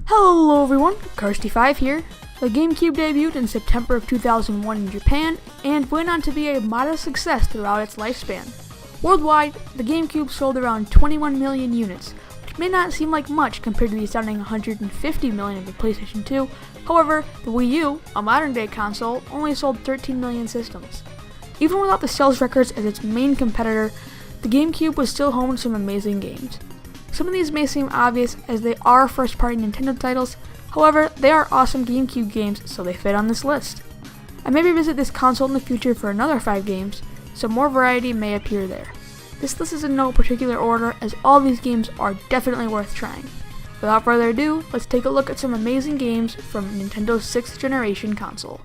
Hello everyone, Kirsty5 here. The GameCube debuted in September of 2001 in Japan and went on to be a modest success throughout its lifespan. Worldwide, the GameCube sold around 21 million units, which may not seem like much compared to the astounding 150 million of the PlayStation 2. However, the Wii U, a modern-day console, only sold 13 million systems. Even without the sales records as its main competitor, the GameCube was still home to some amazing games. Some of these may seem obvious as they are first-party Nintendo titles, however, they are awesome GameCube games, so they fit on this list. I may revisit this console in the future for another 5 games, so more variety may appear there. This list is in no particular order as all these games are definitely worth trying. Without further ado, let's take a look at some amazing games from Nintendo's 6th generation console.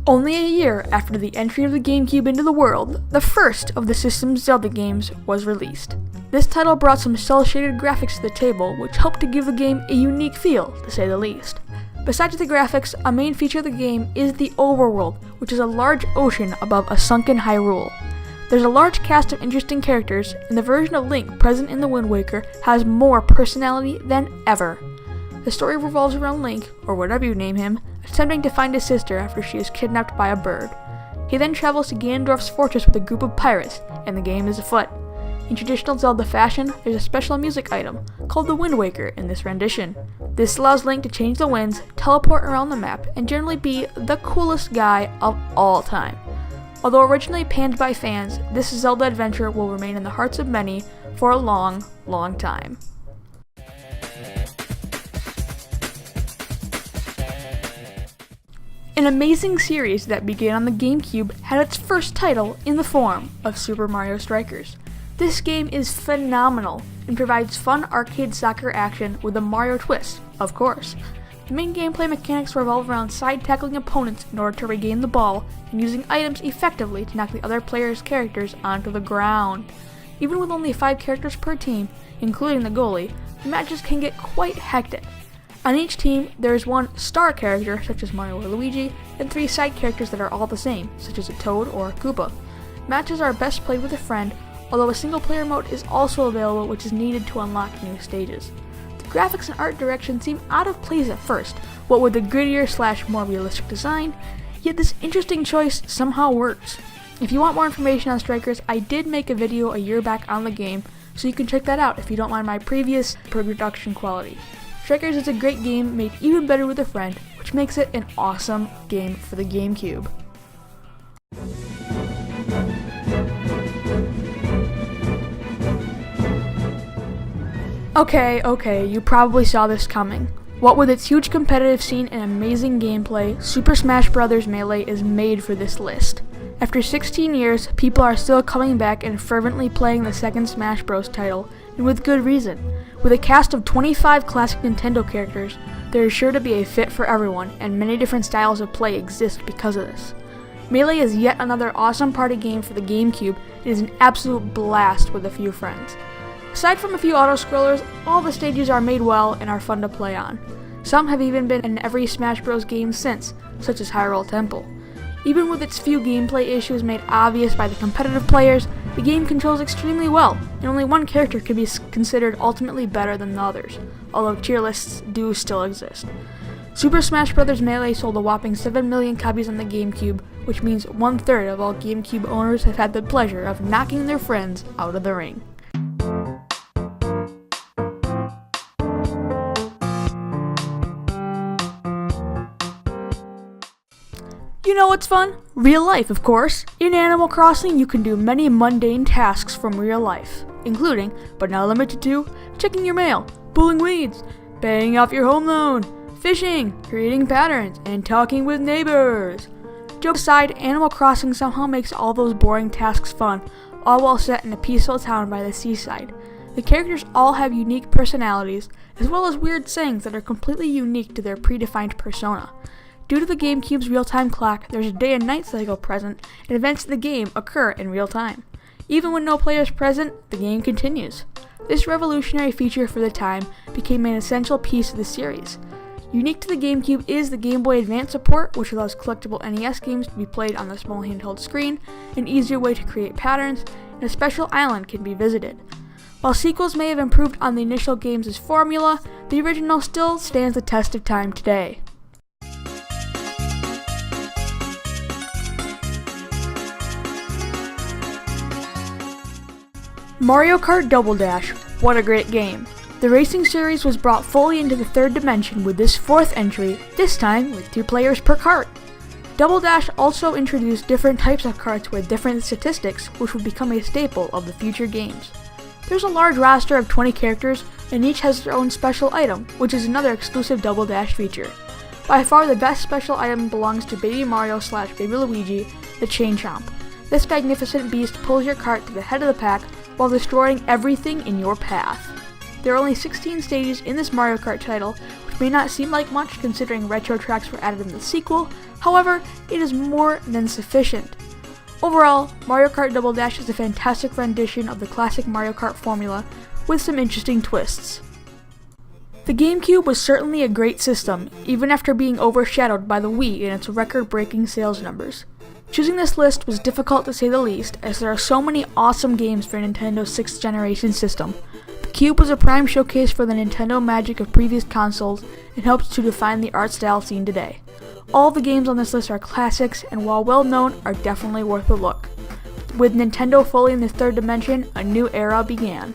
Only a year after the entry of the GameCube into the world, the first of the system's Zelda games was released. This title brought some cel-shaded graphics to the table, which helped to give the game a unique feel, to say the least. Besides the graphics, a main feature of the game is the overworld, which is a large ocean above a sunken Hyrule. There's a large cast of interesting characters, and the version of Link present in the Wind Waker has more personality than ever. The story revolves around Link, or whatever you name him, attempting to find his sister after she is kidnapped by a bird. He then travels to Ganondorf's fortress with a group of pirates, and the game is afoot. In traditional Zelda fashion, there's a special music item, called the Wind Waker, in this rendition. This allows Link to change the winds, teleport around the map, and generally be the coolest guy of all time. Although originally panned by fans, this Zelda Adventure will remain in the hearts of many for a long, long time. An amazing series that began on the GameCube had its first title in the form of Super Mario Strikers. This game is phenomenal and provides fun arcade soccer action with a Mario twist, of course. The main gameplay mechanics revolve around side-tackling opponents in order to regain the ball and using items effectively to knock the other player's characters onto the ground. Even with only 5 characters per team, including the goalie, the matches can get quite hectic. On each team, there is one star character, such as Mario or Luigi, and 3 side characters that are all the same, such as a Toad or a Koopa. Matches are best played with a friend, although a single-player mode is also available which is needed to unlock new stages. The graphics and art direction seem out of place at first, what with the grittier / more realistic design, yet this interesting choice somehow works. If you want more information on Strikers, I did make a video a year back on the game, so you can check that out if you don't mind my previous production quality. Strikers is a great game made even better with a friend, which makes it an awesome game for the GameCube. Okay, you probably saw this coming. What with its huge competitive scene and amazing gameplay, Super Smash Bros. Melee is made for this list. After 16 years, people are still coming back and fervently playing the second Smash Bros. Title, and with good reason. With a cast of 25 classic Nintendo characters, there is sure to be a fit for everyone, and many different styles of play exist because of this. Melee is yet another awesome party game for the GameCube. It is an absolute blast with a few friends. Aside from a few auto-scrollers, all the stages are made well and are fun to play on. Some have even been in every Smash Bros. Game since, such as Hyrule Temple. Even with its few gameplay issues made obvious by the competitive players, the game controls extremely well, and only one character can be considered ultimately better than the others, although tier lists do still exist. Super Smash Bros. Melee sold a whopping 7 million copies on the GameCube, which means 1/3 of all GameCube owners have had the pleasure of knocking their friends out of the ring. You know what's fun? Real life, of course. In Animal Crossing, you can do many mundane tasks from real life, including, but not limited to, checking your mail, pulling weeds, paying off your home loan, fishing, creating patterns, and talking with neighbors. Jokes aside, Animal Crossing somehow makes all those boring tasks fun, all while set in a peaceful town by the seaside. The characters all have unique personalities, as well as weird sayings that are completely unique to their predefined persona. Due to the GameCube's real-time clock, there's a day and night cycle present, and events in the game occur in real time. Even when no player is present, the game continues. This revolutionary feature for the time became an essential piece of the series. Unique to the GameCube is the Game Boy Advance support, which allows collectible NES games to be played on the small handheld screen, an easier way to create patterns, and a special island can be visited. While sequels may have improved on the initial game's formula, the original still stands the test of time today. Mario Kart Double Dash, what a great game! The racing series was brought fully into the third dimension with this fourth entry, this time with 2 players per kart. Double Dash also introduced different types of karts with different statistics, which would become a staple of the future games. There's a large roster of 20 characters, and each has their own special item, which is another exclusive Double Dash feature. By far the best special item belongs to Baby Mario / Baby Luigi, the Chain Chomp. This magnificent beast pulls your kart to the head of the pack while destroying everything in your path. There are only 16 stages in this Mario Kart title, which may not seem like much considering retro tracks were added in the sequel, however, it is more than sufficient. Overall, Mario Kart Double Dash is a fantastic rendition of the classic Mario Kart formula, with some interesting twists. The GameCube was certainly a great system, even after being overshadowed by the Wii in its record-breaking sales numbers. Choosing this list was difficult to say the least, as there are so many awesome games for Nintendo's 6th generation system. The Cube was a prime showcase for the Nintendo magic of previous consoles and helped to define the art style seen today. All the games on this list are classics, and while well known, are definitely worth a look. With Nintendo fully in the third dimension, a new era began.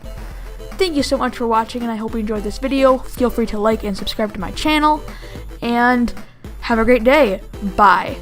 Thank you so much for watching, and I hope you enjoyed this video. Feel free to like and subscribe to my channel, and have a great day. Bye.